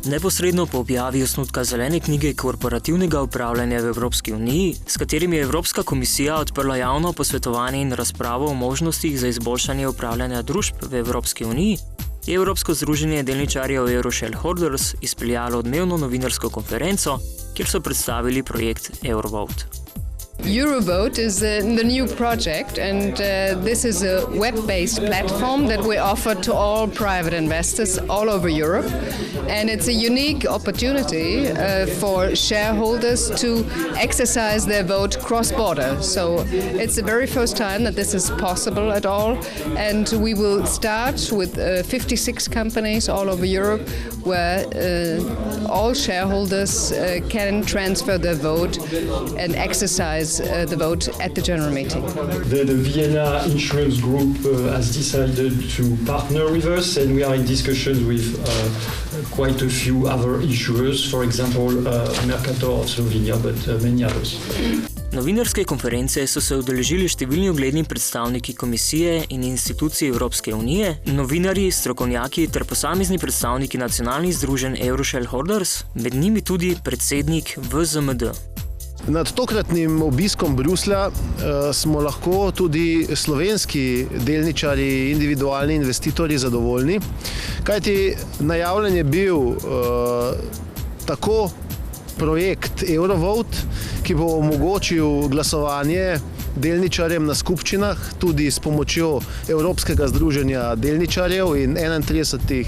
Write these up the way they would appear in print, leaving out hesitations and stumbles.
Neposredno po objavi osnutka zelene knjige korporativnega upravljanja v Evropski uniji, s katerim je Evropska komisija odprla javno posvetovanje in razpravo o možnostih za izboljšanje upravljanja družb v Evropski uniji, je Evropsko združenje delničarjev Euroshareholders izpeljalo dnevno novinarsko konferenco, kjer so predstavili projekt Eurovote. Eurovote is the new project, and this is a web-based platform that we offer to all private investors all over Europe. And it's a unique opportunity for shareholders to exercise their vote cross-border. So it's the very first time that this is possible at all. And we will start with 56 companies all over Europe where all shareholders can transfer their vote and exercise the vote at the general meeting. The Vienna Insurance Group has decided to partner with us, and we are in discussions with quite a few other insurers, for example, Mercator of Slovenia, but many others. Novinarske konference so se udeležili številni ugledni predstavniki komisije in institucij Evropske unije, novinarji, strokovnjaki ter posamezni predstavniki nacionalnih združenj Euroshareholders, med njimi tudi predsednik VZMD. Nad tokratnim obiskom Bruslja smo lahko tudi slovenski delničarji, individualni investitorji zadovoljni, kajti najavljen je bil tako projekt Eurovote, ki bo omogočil glasovanje delničarjem na skupščinah, tudi s pomočjo Evropskega združenja delničarjev in 31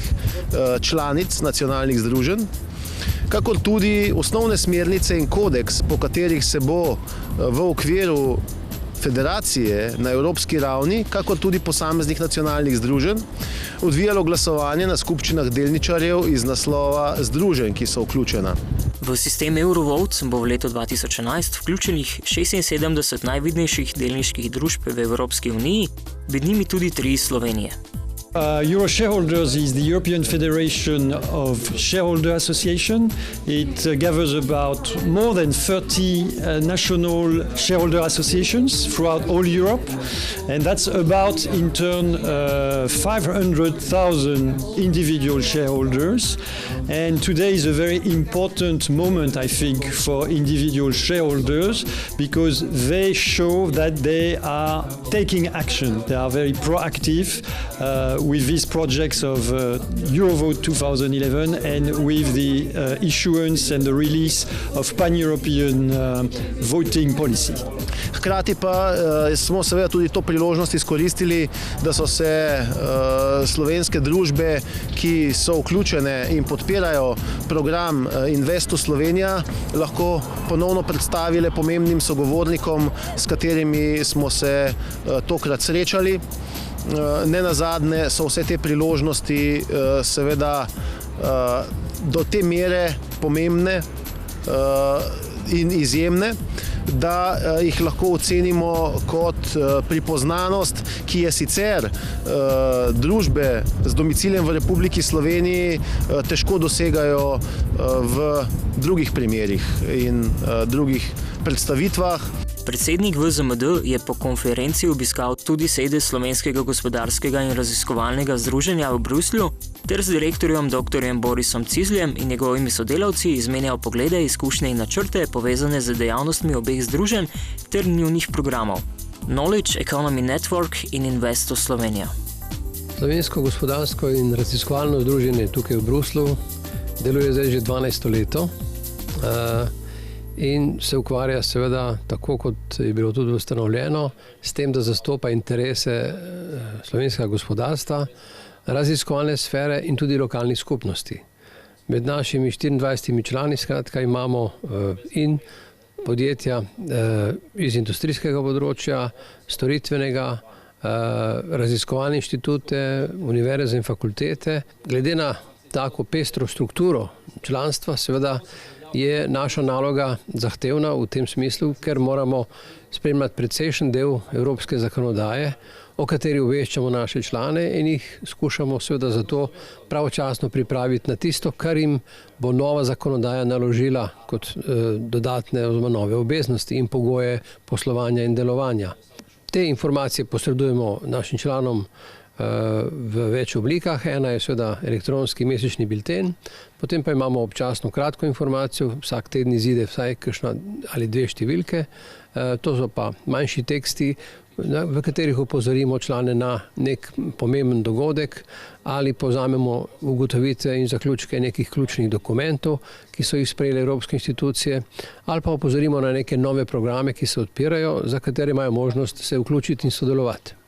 članic nacionalnih združenj, kakor tudi osnovne smernice in kodeks, po katerih se bo v okviru federacije na evropski ravni, kakor tudi posameznih nacionalnih združenj, odvijalo glasovanje na skupščinah delničarjev iz naslova združenj, ki so vključena. V sistem Eurovote bo v letu 2011 vključenih 76 najvidnejših delniških družb v Evropski uniji, med njimi tudi 3 iz Slovenije. Euroshareholders is the European Federation of Shareholder Association. It gathers about more than 30 national shareholder associations throughout all Europe, and that's about, in turn, 500,000 individual shareholders. And today is a very important moment, I think, for individual shareholders, because they show that they are taking action. They are very proactive with these projects of Eurovote 2011 and with the issuance and the release of pan-European voting policy. Hkrati pa smo seveda tudi to priložnost izkoristili, da so se slovenske družbe, ki so vključene in podpirajo program Investu Slovenija, lahko ponovno predstavile pomembnim sogovornikom, s katerimi smo se tokrat srečali. Nenazadnje so vse te priložnosti seveda do te mere pomembne in izjemne, da jih lahko ocenimo kot pripoznanost, ki je sicer družbe z domiciljem v Republiki Sloveniji težko dosegajo v drugih primerih in drugih predstavitvah. Predsednik VZMD je po konferenci obiskal tudi sede Slovenskega gospodarskega in raziskovalnega združenja v Bruslju ter z direktorjem dr. Borisom Cizljem in njegovimi sodelavci izmenjal poglede, izkušnje in načrte povezane z dejavnostmi obeh združenj ter njunih programov Knowledge Economy Network in Investu Slovenija. Slovensko gospodarsko in raziskovalno združenje tukaj v Bruslu deluje zdaj že 12. leto. In se ukvarja seveda, tako kot je bilo tudi ustanovljeno, s tem, da zastopa interese slovenskega gospodarstva, raziskovalne sfere in tudi lokalnih skupnosti. Med našimi 24 člani skratka imamo in podjetja iz industrijskega področja, storitvenega, raziskovalne inštitute, univerze in fakultete. Glede na tako pestro strukturo članstva, seveda, je naša naloga zahtevna v tem smislu, ker moramo spremljati precejšen del evropske zakonodaje, o kateri obveščamo naše člane in jih skušamo seveda zato pravočasno pripraviti na tisto, kar jim bo nova zakonodaja naložila kot dodatne oziroma nove obveznosti in pogoje poslovanja in delovanja. Te informacije posredujemo našim članom v več oblikah. Ena je seveda elektronski mesečni bilten, potem pa imamo občasno kratko informacijo, vsak teden izide vsaj kakšna ali 2 številke. To so pa manjši teksti, v katerih opozorimo člane na nek pomemben dogodek ali povzamemo ugotovitve in zaključke nekih ključnih dokumentov, ki so jih sprejele evropske institucije, ali pa opozorimo na neke nove programe, ki se odpirajo, za katere imajo možnost se vključiti in sodelovati.